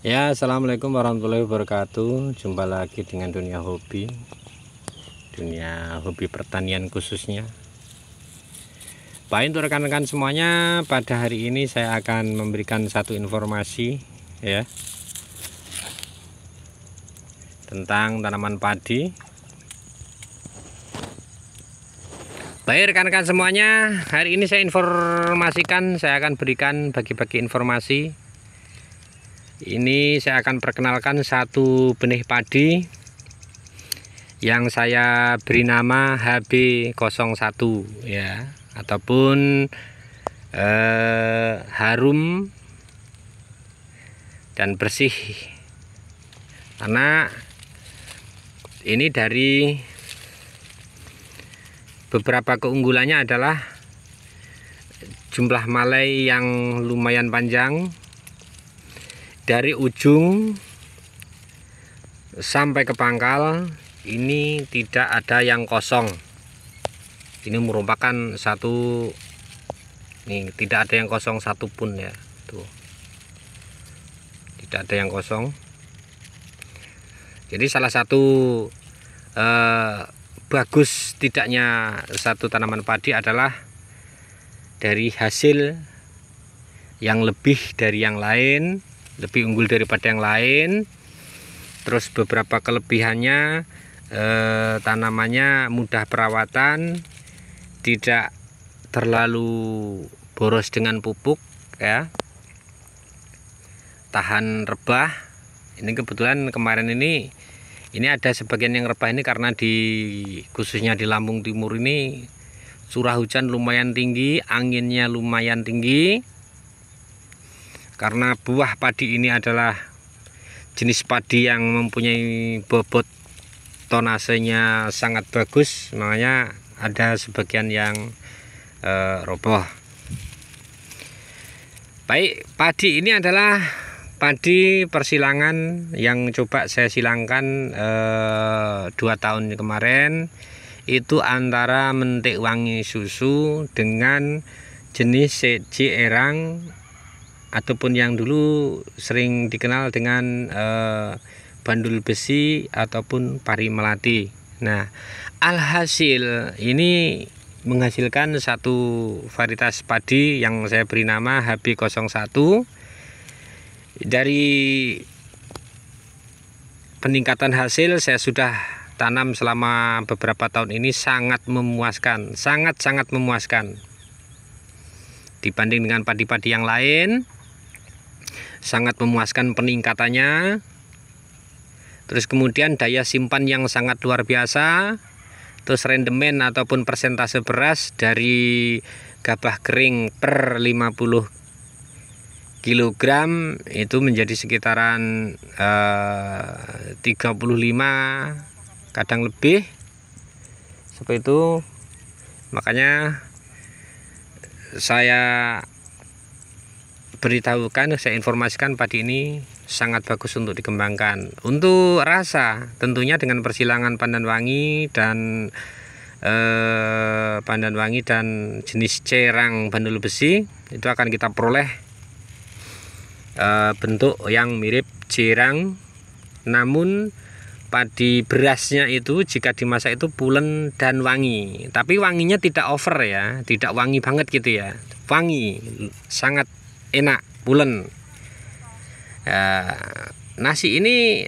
Ya, assalamualaikum warahmatullahi wabarakatuh. Jumpa lagi dengan dunia hobi pertanian khususnya. Baik, untuk rekan-rekan semuanya, pada hari ini saya akan memberikan satu informasi ya tentang tanaman padi. Baik rekan-rekan semuanya, hari ini saya akan berikan bagi-bagi informasi. Ini saya akan perkenalkan satu benih padi yang saya beri nama HB01 ya, ataupun harum dan bersih, karena ini dari beberapa keunggulannya adalah jumlah malai yang lumayan panjang. Dari ujung sampai ke pangkal ini tidak ada yang kosong. Ini merupakan satu, nih tidak ada yang kosong satupun ya, tuh tidak ada yang kosong. Jadi salah satu bagus tidaknya satu tanaman padi adalah dari hasil yang lebih dari yang lain, lebih unggul daripada yang lain. Terus beberapa kelebihannya, tanamannya mudah perawatan, tidak terlalu boros dengan pupuk ya, tahan rebah. Ini kebetulan kemarin ini ada sebagian yang rebah ini karena khususnya di Lampung Timur ini curah hujan lumayan tinggi, anginnya lumayan tinggi. Karena buah padi ini adalah jenis padi yang mempunyai bobot tonasenya sangat bagus, makanya ada sebagian yang roboh. Baik, padi ini adalah padi persilangan yang coba saya silangkan 2 tahun kemarin. Itu antara mentik wangi susu dengan jenis CJ Erang, ataupun yang dulu sering dikenal dengan bandul besi ataupun pari melati. Nah, alhasil ini menghasilkan satu varietas padi yang saya beri nama HB01. Dari peningkatan hasil saya sudah tanam selama beberapa tahun ini sangat memuaskan, sangat memuaskan dibanding dengan padi-padi yang lain. Sangat memuaskan peningkatannya. Terus kemudian daya simpan yang sangat luar biasa. Terus rendemen ataupun persentase beras dari gabah kering per 50 kg itu menjadi sekitaran 35, kadang lebih seperti itu. Makanya saya beritahukan, saya informasikan padi ini sangat bagus untuk dikembangkan. Untuk rasa tentunya dengan persilangan pandan wangi dan jenis cerang bandul besi itu akan kita peroleh bentuk yang mirip cerang, namun padi berasnya itu jika dimasak itu pulen dan wangi, tapi wanginya tidak over ya, tidak wangi banget gitu ya, wangi sangat enak, pulen. Nasi ini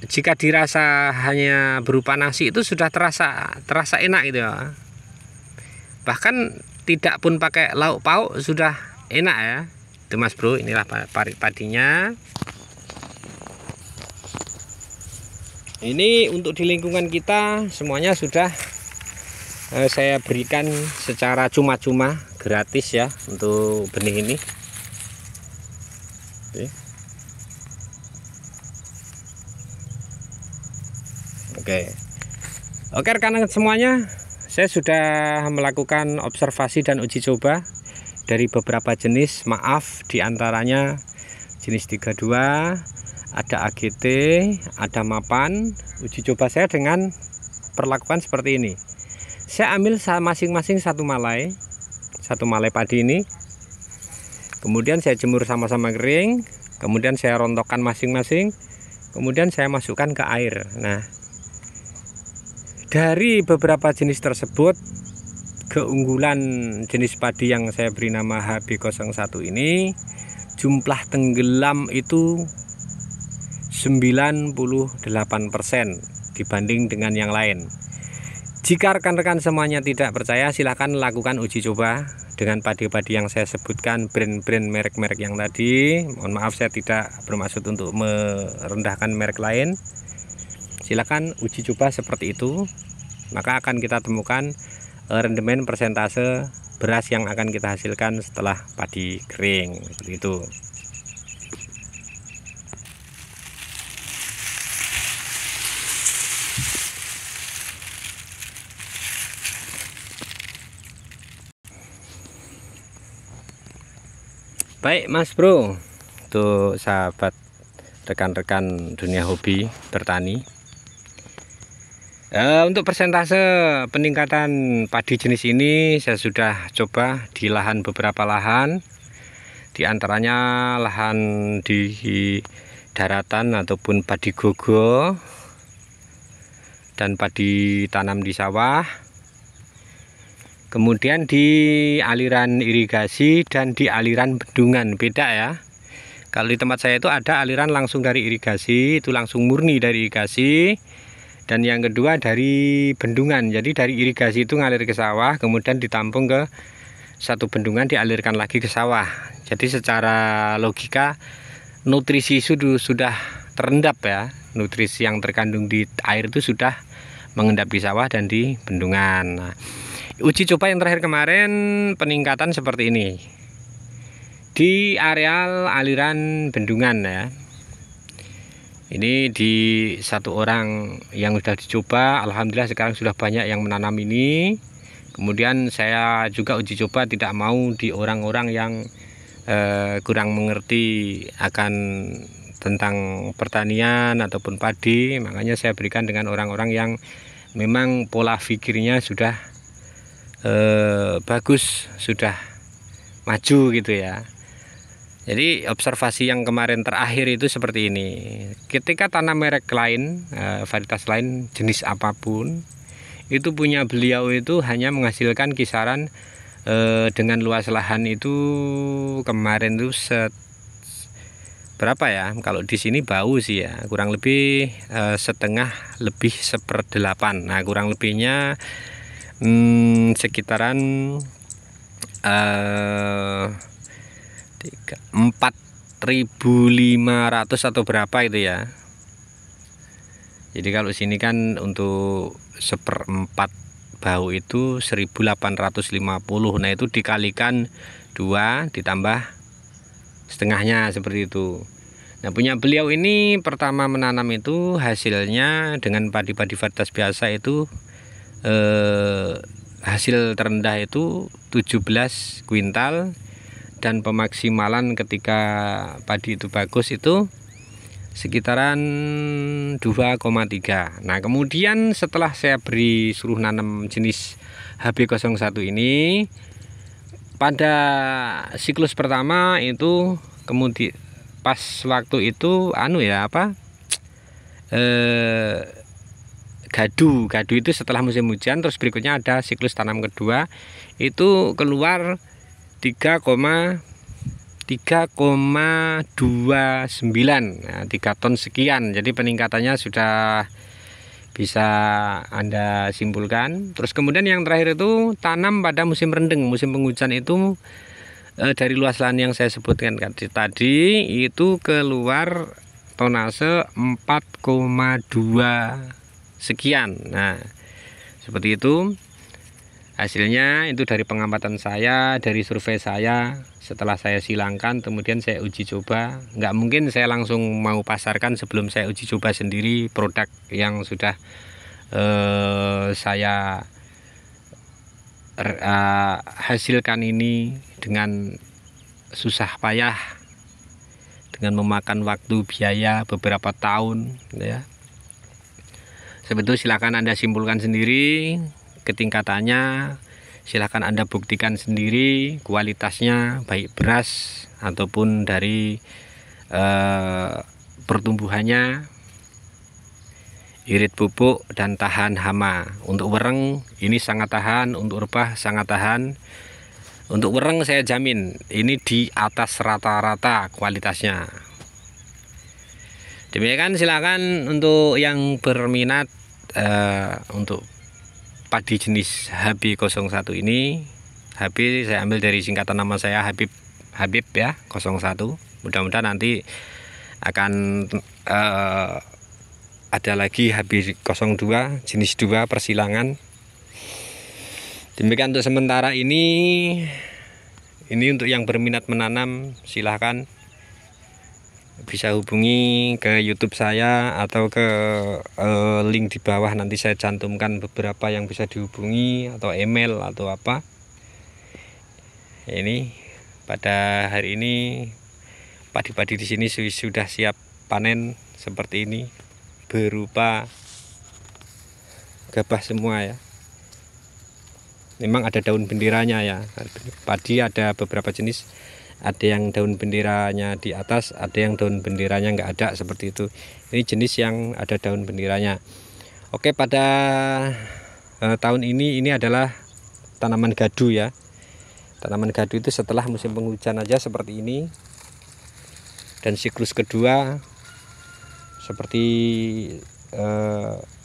jika dirasa hanya berupa nasi itu sudah terasa enak gitu ya. Bahkan tidak pun pakai lauk pauk sudah enak ya. Itu Mas Bro, inilah padinya. Ini untuk di lingkungan kita semuanya sudah saya berikan secara cuma-cuma, gratis ya, untuk benih ini. Oke rekan-rekan semuanya, saya sudah melakukan observasi dan uji coba dari beberapa jenis. Maaf, diantaranya jenis 32, ada AGT, ada mapan. Uji coba saya dengan perlakuan seperti ini. Saya ambil masing-masing satu malai padi ini, kemudian saya jemur sama-sama kering, kemudian saya rontokkan masing-masing, kemudian saya masukkan ke air. Nah, dari beberapa jenis tersebut, keunggulan jenis padi yang saya beri nama HB01 ini, jumlah tenggelam itu 98% dibanding dengan yang lain. Jika rekan-rekan semuanya tidak percaya, silahkan lakukan uji coba dengan padi-padi yang saya sebutkan, brand-brand merek-merek yang tadi. Mohon maaf, saya tidak bermaksud untuk merendahkan merek lain. Silahkan uji coba seperti itu, maka akan kita temukan rendemen persentase beras yang akan kita hasilkan setelah padi kering, seperti itu. Baik Mas Bro, untuk sahabat rekan-rekan dunia hobi bertani, untuk persentase peningkatan padi jenis ini saya sudah coba di lahan, beberapa lahan, di antaranya lahan di daratan ataupun padi gogo dan padi tanam di sawah, kemudian di aliran irigasi dan di aliran bendungan. Beda ya, kalau di tempat saya itu ada aliran langsung dari irigasi, itu langsung murni dari irigasi, dan yang kedua dari bendungan. Jadi dari irigasi itu ngalir ke sawah, kemudian ditampung ke satu bendungan, dialirkan lagi ke sawah. Jadi secara logika nutrisi sudah terendap ya, nutrisi yang terkandung di air itu sudah mengendap di sawah dan di bendungan. Nah, uji coba yang terakhir kemarin peningkatan seperti ini di areal aliran bendungan ya. Ini di satu orang yang sudah dicoba, alhamdulillah sekarang sudah banyak yang menanam ini. Kemudian saya juga uji coba, tidak mau di orang-orang yang kurang mengerti akan tentang pertanian ataupun padi, makanya saya berikan dengan orang-orang yang memang pola pikirnya sudah bagus, sudah maju gitu ya. Jadi observasi yang kemarin terakhir itu seperti ini. Ketika tanam merek lain, varietas lain, jenis apapun, itu punya beliau itu hanya menghasilkan kisaran dengan luas lahan itu kemarin tuh berapa ya? Kalau di sini bau sih ya, kurang lebih setengah lebih 1/8. Nah, kurang lebihnya sekitaran 4.500 atau berapa itu ya. Jadi kalau sini kan untuk 1/4 bau itu 1.850. Nah, itu dikalikan 2 ditambah setengahnya seperti itu. Nah, punya beliau ini pertama menanam itu hasilnya dengan padi-padi varietas biasa itu hasil terendah itu 17 kuintal, dan pemaksimalan ketika padi itu bagus itu sekitaran 2,3. Nah, kemudian setelah saya beri suruh nanam jenis HB01 ini, pada siklus pertama itu kemudian pas waktu itu gadu itu setelah musim hujan, terus berikutnya ada siklus tanam kedua, itu keluar 3,29, nah, 3 ton sekian. Jadi peningkatannya sudah bisa Anda simpulkan. Terus kemudian yang terakhir itu tanam pada musim rendeng, musim penghujan itu dari luas lahan yang saya sebutkan tadi itu keluar tonase 4,2 sekian. Nah, seperti itu hasilnya. Itu dari pengamatan saya, dari survei saya. Setelah saya silangkan, kemudian saya uji coba. Nggak mungkin saya langsung mau pasarkan sebelum saya uji coba sendiri produk yang sudah saya hasilkan ini dengan susah payah, dengan memakan waktu biaya beberapa tahun ya. Seperti itu, silakan Anda simpulkan sendiri ketingkatannya, silahkan Anda buktikan sendiri kualitasnya, baik beras ataupun dari pertumbuhannya, irit pupuk dan tahan hama. Untuk wereng ini sangat tahan, untuk rebah sangat tahan. Untuk wereng saya jamin ini di atas rata-rata kualitasnya. Demikian, silakan untuk yang berminat untuk padi jenis HB01 ini. HB saya ambil dari singkatan nama saya, Habib ya, 01. Mudah-mudahan nanti akan ada lagi HB02 jenis 2 persilangan. Demikian untuk sementara ini untuk yang berminat menanam silahkan bisa hubungi ke YouTube saya atau ke link di bawah, nanti saya cantumkan beberapa yang bisa dihubungi, atau email atau apa. Ini pada hari ini padi-padi di sini sudah siap panen seperti ini, berupa gabah semua ya. Memang ada daun benderanya ya. Padi ada beberapa jenis, ada yang daun benderanya di atas, ada yang daun benderanya nggak ada, seperti itu. Ini jenis yang ada daun benderanya. Oke, pada tahun ini adalah tanaman gadu ya. Tanaman gadu itu setelah musim penghujan aja seperti ini. Dan siklus kedua seperti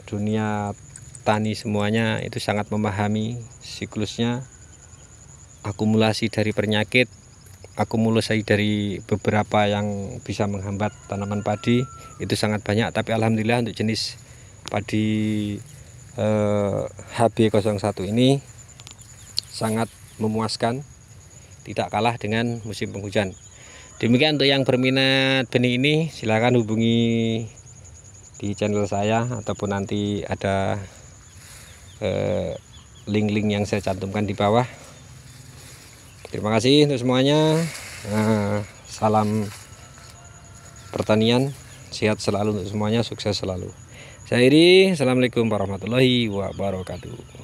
dunia tani semuanya itu sangat memahami siklusnya, akumulasi dari penyakit, akumulasi dari beberapa yang bisa menghambat tanaman padi itu sangat banyak. Tapi alhamdulillah untuk jenis padi HB01 ini sangat memuaskan, tidak kalah dengan musim penghujan. Demikian untuk yang berminat benih ini, silahkan hubungi di channel saya, ataupun nanti ada link-link yang saya cantumkan di bawah. Terima kasih untuk semuanya. Salam pertanian, sehat selalu untuk semuanya, sukses selalu. Saya Iri, assalamualaikum warahmatullahi wabarakatuh.